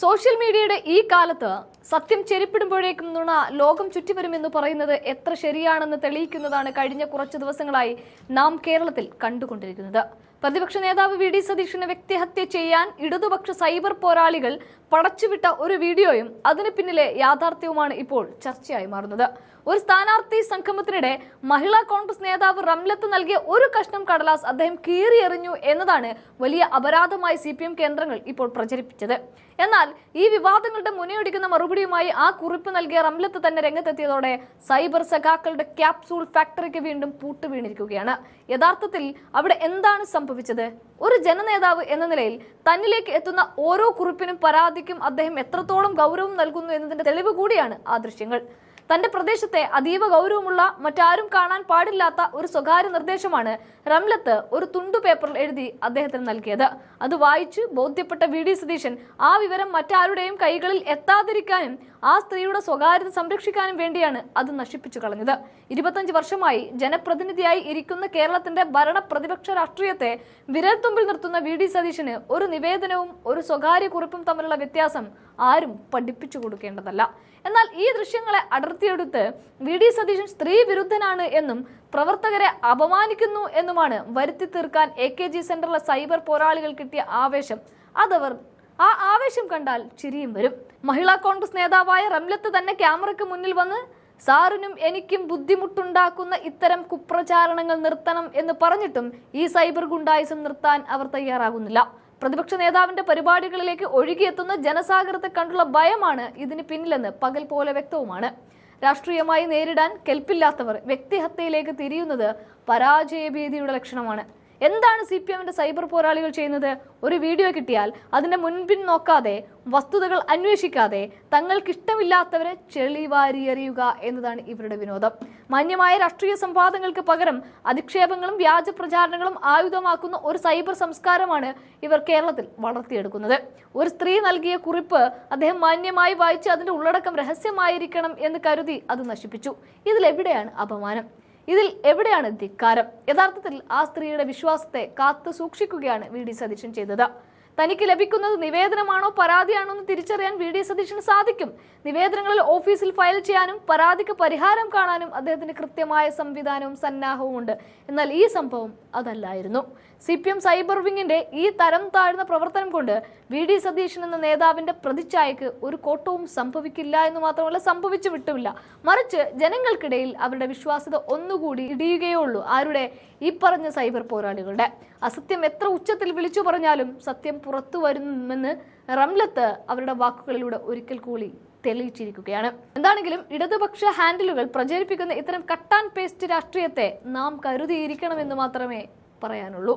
Social മീഡിയയുടെ ഈ കാലത്ത് സത്യം ചെരിപ്പിടുമ്പോഴേക്കും നുണ ലോകം ചുറ്റിവരുമെന്ന് പറയുന്നത് എത്ര ശരിയാണെന്ന് തെളിയിക്കുന്നതാണ് കഴിഞ്ഞ കുറച്ചു ദിവസങ്ങളായി നാം കേരളത്തിൽ കണ്ടുകൊണ്ടിരിക്കുന്നത്. പ്രതിപക്ഷ നേതാവ് വി.ഡി. സതീശനെ വ്യക്തിഹത്യ ചെയ്യാൻ ഇടതുപക്ഷ സൈബർ പോരാളികൾ പടച്ചുവിട്ട ഒരു വീഡിയോയും അതിന് പിന്നിലെ യാഥാർത്ഥ്യവുമാണ് ഇപ്പോൾ ചർച്ചയായി മാറുന്നത്. ഒരു സ്ഥാനാർത്ഥി സംഗമത്തിനിടെ മഹിളാ കോൺഗ്രസ് നേതാവ് റംലത്ത് നൽകിയ ഒരു കഷ്ണം കടലാസ് അദ്ദേഹം കീറിയെറിഞ്ഞു എന്നതാണ് വലിയ അപരാധമായി CPM കേന്ദ്രങ്ങൾ ഇപ്പോൾ പ്രചരിപ്പിച്ചത്. എന്നാൽ ഈ വിവാദങ്ങളുടെ മുനയൊടിക്കുന്ന മറുപടിയുമായി ആ കുറിപ്പ് നൽകിയ റംലത്ത് തന്നെ രംഗത്തെത്തിയതോടെ സൈബർ സഖാക്കളുടെ ക്യാപ്സൂൾ ഫാക്ടറിക്ക് വീണ്ടും പൂട്ടുവീണിരിക്കുകയാണ്. യഥാർത്ഥത്തിൽ അവിടെ എന്താണ് സംഭവിച്ചത്? ഒരു ജനനേതാവ് എന്ന നിലയിൽ തന്നിലേക്ക് എത്തുന്ന ഓരോ കുറിപ്പിനും പരാതിക്കും അദ്ദേഹം എത്രത്തോളം ഗൗരവം നൽകുന്നു എന്നതിന്റെ തെളിവ് കൂടിയാണ് ആ ദൃശ്യങ്ങൾ. തന്റെ പ്രദേശത്തെ അതീവ ഗൗരവമുള്ള മറ്റാരും കാണാൻ പാടില്ലാത്ത ഒരു സ്വകാര്യ നിർദ്ദേശമാണ് റംലത്ത് ഒരു തുണ്ടു പേപ്പറിൽ എഴുതി അദ്ദേഹത്തിന് നൽകിയത്. അത് വായിച്ച് ബോധ്യപ്പെട്ട വി.ഡി. സതീശൻ ആ വിവരം മറ്റാരുടെയും കൈകളിൽ എത്താതിരിക്കാനും ആ സ്ത്രീയുടെ സ്വകാര്യത സംരക്ഷിക്കാനും വേണ്ടിയാണ് അത് നശിപ്പിച്ചു കളഞ്ഞത്. 25 വർഷമായി ജനപ്രതിനിധിയായി ഇരിക്കുന്ന കേരളത്തിന്റെ ഭരണ പ്രതിപക്ഷ രാഷ്ട്രീയത്തെ വിരൽത്തുമ്പിൽ നിർത്തുന്ന വി.ഡി. സതീശന് ഒരു നിവേദനവും ഒരു സ്വകാര്യ കുറിപ്പും തമ്മിലുള്ള വ്യത്യാസം ആരും പഠിപ്പിച്ചു കൊടുക്കേണ്ടതല്ല. എന്നാൽ ഈ ദൃശ്യങ്ങളെ അടർത്തിയെടുത്ത് വി.ഡി. സതീശൻ സ്ത്രീ വിരുദ്ധനാണ് എന്നും പ്രവർത്തകരെ അപമാനിക്കുന്നു എന്നുമാണ് വരുത്തി തീർക്കാൻ AKG സെന്ററിലെ സൈബർ പോരാളികൾ കിട്ടിയ ആവേശം. ആ ആവേശം കണ്ടാൽ ചിരിയും വരും. മഹിളാ കോൺഗ്രസ് നേതാവായ റംലത്ത് തന്നെ ക്യാമറയ്ക്ക് മുന്നിൽ വന്ന് സാറിനും എനിക്കും ബുദ്ധിമുട്ടുണ്ടാക്കുന്ന ഇത്തരം കുപ്രചാരണങ്ങൾ നിർത്തണം എന്ന് പറഞ്ഞിട്ടും ഈ സൈബർ ഗുണ്ടായിസം നിർത്താൻ അവർ തയ്യാറാകുന്നില്ല. പ്രതിപക്ഷ നേതാവിന്റെ പരിപാടികളിലേക്ക് ഒഴുകിയെത്തുന്ന ജനസാഗരത്തെ കണ്ടുള്ള ഭയമാണ് ഇതിന് പിന്നിലെന്ന് പകൽ പോലെ വ്യക്തവുമാണ്. രാഷ്ട്രീയമായി നേരിടാൻ കെൽപ്പില്ലാത്തവർ വ്യക്തിഹത്യയിലേക്ക് തിരിയുന്നത് പരാജയഭീതിയുടെ ലക്ഷണമാണ്. എന്താണ് CPMന്റെ സൈബർ പോരാളികൾ ചെയ്യുന്നത്? ഒരു വീഡിയോ കിട്ടിയാൽ അതിന്റെ മുൻപിൻ നോക്കാതെ, വസ്തുതകൾ അന്വേഷിക്കാതെ തങ്ങൾക്കിഷ്ടമില്ലാത്തവരെ ചെളിവാരിയെറിയുക എന്നതാണ് ഇവരുടെ വിനോദം. മാന്യമായ രാഷ്ട്രീയ സംവാദങ്ങൾക്ക് പകരം അധിക്ഷേപങ്ങളും വ്യാജ പ്രചാരണങ്ങളും ആയുധമാക്കുന്ന ഒരു സൈബർ സംസ്കാരമാണ് ഇവർ കേരളത്തിൽ വളർത്തിയെടുക്കുന്നത്. ഒരു സ്ത്രീ നൽകിയ കുറിപ്പ് അദ്ദേഹം മാന്യമായി വായിച്ച് അതിന്റെ ഉള്ളടക്കം രഹസ്യമായിരിക്കണം എന്ന് കരുതി അത് നശിപ്പിച്ചു. ഇതിലെവിടെയാണ് അപമാനം? ഇതിൽ എവിടെയാണ് ധിക്കാരം? യഥാർത്ഥത്തിൽ ആ സ്ത്രീയുടെ വിശ്വാസത്തെ കാത്തു സൂക്ഷിക്കുകയാണ് വി.ഡി. സതീശൻ ചെയ്തത്. തനിക്ക് ലഭിക്കുന്നത് നിവേദനമാണോ പരാതിയാണോ എന്ന് തിരിച്ചറിയാൻ വി.ഡി. സതീശന് സാധിക്കും. നിവേദനങ്ങളിൽ ഓഫീസിൽ ഫയൽ ചെയ്യാനും പരാതിക്ക് പരിഹാരം കാണാനും അദ്ദേഹത്തിന് കൃത്യമായ സംവിധാനവും സന്നാഹവും ഉണ്ട്. എന്നാൽ ഈ സംഭവം അതല്ലായിരുന്നു. CPM സൈബർ വിങ്ങിന്റെ ഈ തരം താഴ്ന്ന പ്രവർത്തനം കൊണ്ട് വി.ഡി. സതീശൻ എന്ന നേതാവിന്റെ പ്രതിച്ഛായക്ക് ഒരു കോട്ടവും സംഭവിക്കില്ല എന്ന് മാത്രമല്ല, സംഭവിച്ചു വിട്ടുമില്ല. മറിച്ച് ജനങ്ങൾക്കിടയിൽ അവരുടെ വിശ്വാസ്യത ഒന്നുകൂടി ഇടിയുകയുള്ളൂ. ആരുടെ? ഈ പറഞ്ഞ സൈബർ പോരാളികളുടെ. അസത്യം എത്ര ഉച്ചത്തിൽ വിളിച്ചു പറഞ്ഞാലും സത്യം പുറത്തു വരുമെന്ന് റംലത്ത് അവരുടെ വാക്കുകളിലൂടെ ഒരിക്കൽ കൂടി തെളിയിച്ചിരിക്കുകയാണ്. എന്താണെങ്കിലും ഇടതുപക്ഷ ഹാൻഡിലുകൾ പ്രചരിപ്പിക്കുന്ന ഇത്തരം കട്ട് ആൻഡ് പേസ്റ്റ് രാഷ്ട്രീയത്തെ നാം കരുതിയിരിക്കണമെന്ന് മാത്രമേ പറയാനുള്ളൂ.